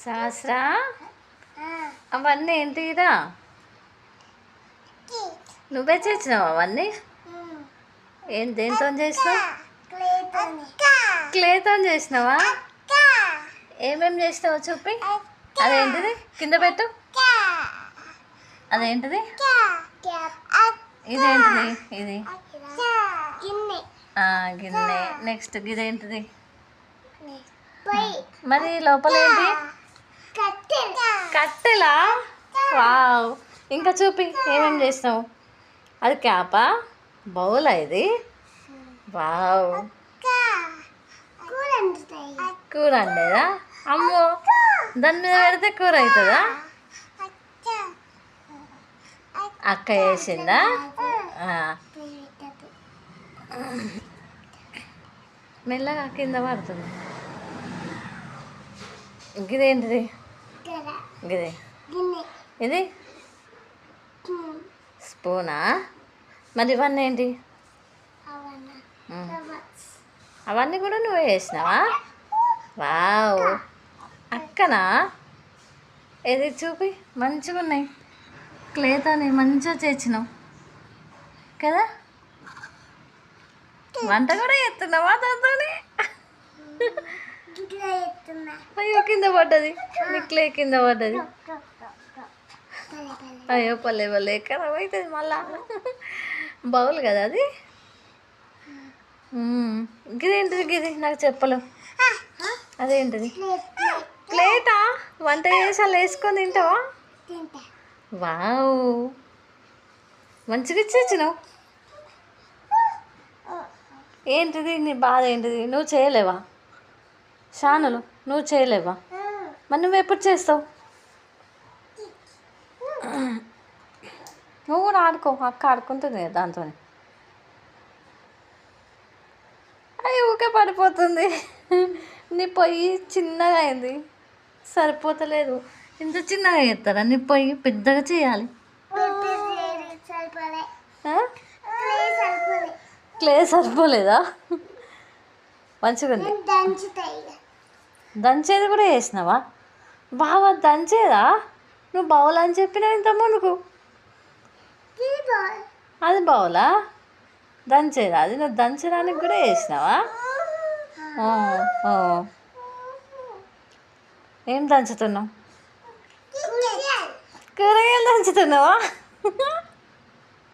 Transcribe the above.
సహస్రా అవన్నీ ఏంటిరా? నువ్వే చేసినావు అవన్నీ? ఏం దేంతో చేసినావు? క్లేతో చేసినావా? ఏమేమి చేసినావు చూపి. అదేంటిది? కింద పెట్టు. అదేంటిది? ఇదేంటిది? ఇది గిన్నె. నెక్స్ట్ ఇదేంటిది? మరి లోపల ఏంటి? కట్టెలా? వావ్. ఇంకా చూపి ఏమేమి చేసినావు. అది క్యాపా? బౌలా ఇది? వావ్. కూర అండేదా? అమ్మో, దాని మీద పెడితే కూర అవుతుందా? అక్క వేసిందా? మెల్లగా కింద పడుతుంది. ఇదేంటిది? గిదే. ఇది స్పూనా? మరి ఇవన్నీ ఏంటి? అవన్నీ కూడా నువ్వే చేసినావా? వావ్. అక్కనా? ఏది చూపి. మంచిగా ఉన్నాయి. క్లేతోని మంచిగా చేసినావు కదా. వంట కూడా చేస్తున్నావా దాంతో? అయ్యో, కింద పడ్డది. నీ క్లే కింద పడ్డది. అయ్యో, పల్లె ఖరాబ్ అవుతుంది మళ్ళా. బౌల్ కదా అది. గిదేంటిది? గిది నాకు చెప్పలేవు. అదేంటిది? ప్లేటా? వంట చేసి అలా వేసుకొని తింటావా? వావ్, మంచిగా ఇచ్చినావు. ఏంటిది నీ బాధ? ఏంటిది? నువ్వు చేయలేవా? షానులు నువ్వు చేయలేవా? మరి నువ్వు ఎప్పుడు చేస్తావు? నువ్వు కూడా ఆడుకో. అక్క ఆడుకుంటుంది కదా దాంతో. అవి ఊకే పడిపోతుంది. నీ పొయ్యి చిన్నగా అయింది, సరిపోతలేదు. ఇంత చిన్నగా చేస్తారా? నీ పొయ్యి పెద్దగా చేయాలి. క్లే సరిపోలేదా? మంచిగా ఉంది. దంచేది కూడా చేసినావా? బాగా దంచేదా? నువ్వు బౌల్ అని చెప్పినా ఇంత మునుకు. అది బౌలా? దంచేదా అది? నువ్వు దంచడానికి కూడా చేసినావా? ఏం దంచుతున్నావు? కూరగాయలు దంచుతున్నావా?